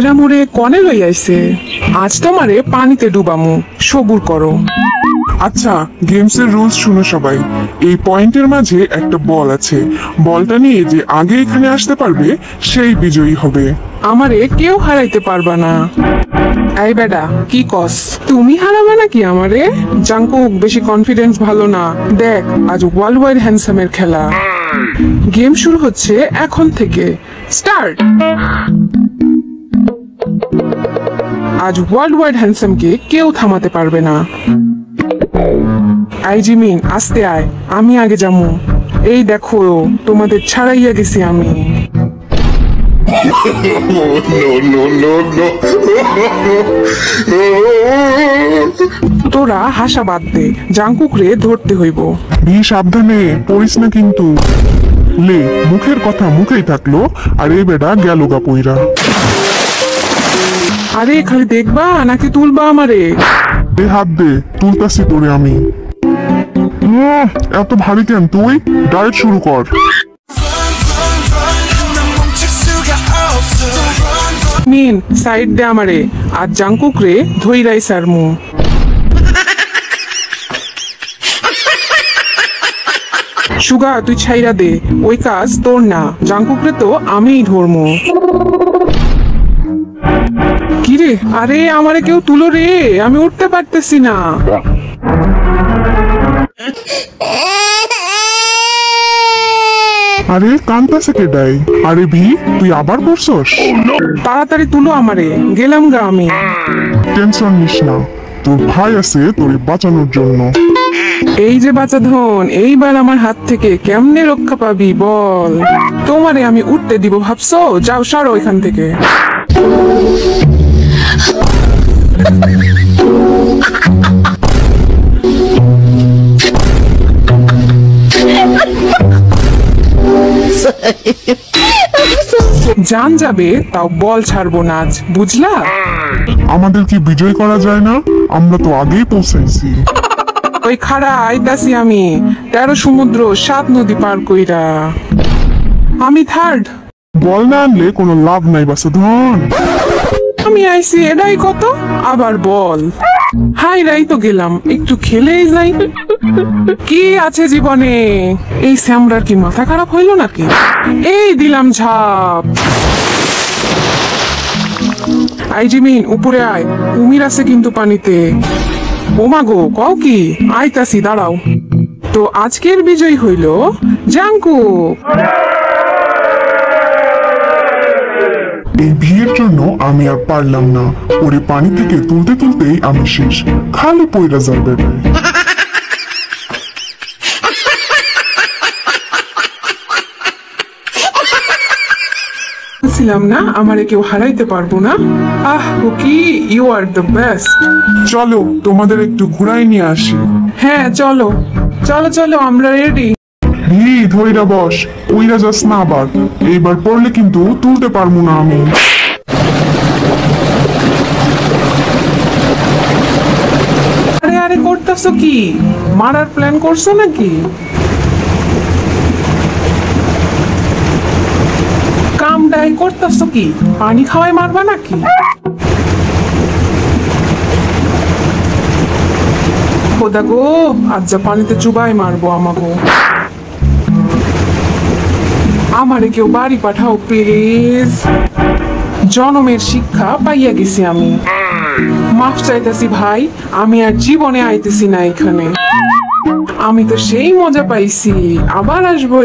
এরা মোরে কনে লই আইছে, আজ তোমারে পানিতে ডুবামু, সবুর করো। আচ্ছা, গেমস এর রুলস শুনো সবাই। এই পয়েন্টের মাঝে একটা বল আছে, বলটা নিয়ে যে আগে এখানে আসতে পারবে সেই বিজয়ী হবে। আমারে কেউ হারাইতে পারবা না। এই বেডা কি কস, তুমি হারাবে নাকি আমারে? জাঙ্কুক বেশি কনফিডেন্স ভালো না, দেখ আজ ওয়ার্ল্ড ওয়াইড হ্যান্ডসামের খেলা। গেম শুরু হচ্ছে এখন থেকে, স্টার্ট। আজ ওয়ার্ল্ড ওয়াইড হ্যান্ডসামকে কেউ থামাতে পারবে না। আই জিমিন আস্তে আয়, আমি আগে যামু। এই দেখো তোমাদের ছাড়াইয়া গেছি আমি। তোরা হাসা বাদ দে, জাঙ্কুক রে ধরতে হইব। সাবধানে পড়িস না কিন্তু। লে, মুখের কথা মুখেই থাকলো, আর এই বেটা গেল গা পইরা। আরে খালি দেখবা নাকি তুলবা আমারে? হাত দে, তুলতাছি তোরে আমি। এত ভারী কেন তুই? ডায়েট শুরু কর। মিন সাইড দে আমারে, আর জাঙ্কুক রে ধইরাই সারমু। সুগা তুই ছাইরা দে, ওই কাজ তোর না, জাঙ্কুক রে তো আমিই ধরমু। কিরে, আরে আমারে কেউ তুলো রে, আমি উঠতে পারতেছি না। আরে কান্তাছে কেডাই? আরে ভি, তুই আবার পড়ছস? তাড়াতাড়ি তুলো আমারে, গেলাম গা আমি। টেনশন নিস না, তোর ভাই আছে তোর বাঁচানোর জন্য। এই যে বাচ্চা ধন, এইবার আমার হাত থেকে কেমনে রক্ষা পাবি বল? তোমারে আমি উঠতে দিব ভাবছো? যাও সরো এখান থেকে। জান যাবে তাও বল ছাড়বো না আজ, বুঝলা? আমাদের কি বিজয় করা যায় না? আমরা তো আগেই পৌঁছাইছি। ওই খাড়া আইতাছি আমি, 13 সমুদ্র 7 নদী পার কইরা। আমি থার্ড। বল না আনলে কোনো লাভ নাই বাসা ধন। আমি আইছি এটাই কত, আবার বল। হাই রাই তো গেলাম, একটু খেলেই যাই। কি আছে জীবনে? এই স্যামরার কি মাথা খারাপ হইলো নাকি? এই দিলাম ঝাপ। আই জিমিন উপরে আয়, কুমির আছে কিন্তু পানিতে। ওমা গো, কও কি? আইতাছি দাঁড়াও। তো আজকের বিজয় হইল জাঙ্কুক। এই বিয়ের জন্য আমি আর পারলাম না, ওরে পানি থেকে তুলতে তুলতেই আমি শেষ, খালি পয়রা যাবে। ছিলাম না আমারে কেউ হারাইতে পারবো না। Ah Cookie, you are the best. চলো তোমাদের একটু ঘুরাই নিয়ে আসি। হ্যাঁ চলো চলো চলো, আমরা রেডি। ধইরা বস, উইরা যাস না আবার। এইবার পড়লে কিন্তু তুলতে পারবো না আমি। আরে আরে করতেছো কি? মারার প্ল্যান করছো নাকি? কামটাই করতেছো কি? পানি খাওয়াই মারবা নাকি? খোদা গো, আজ যা পানিতে চুবাই মারবো আমাগো। আমারে কেউ বাড়ি পাঠাও প্লিজ। জনমের শিক্ষা পাইয়া গেছি আমি। মাফ চাইতেছি ভাই, আমি আর জীবনে আইতেছি না এখানে। আমি তো সেই মজা পাইছি, আবার আসবো।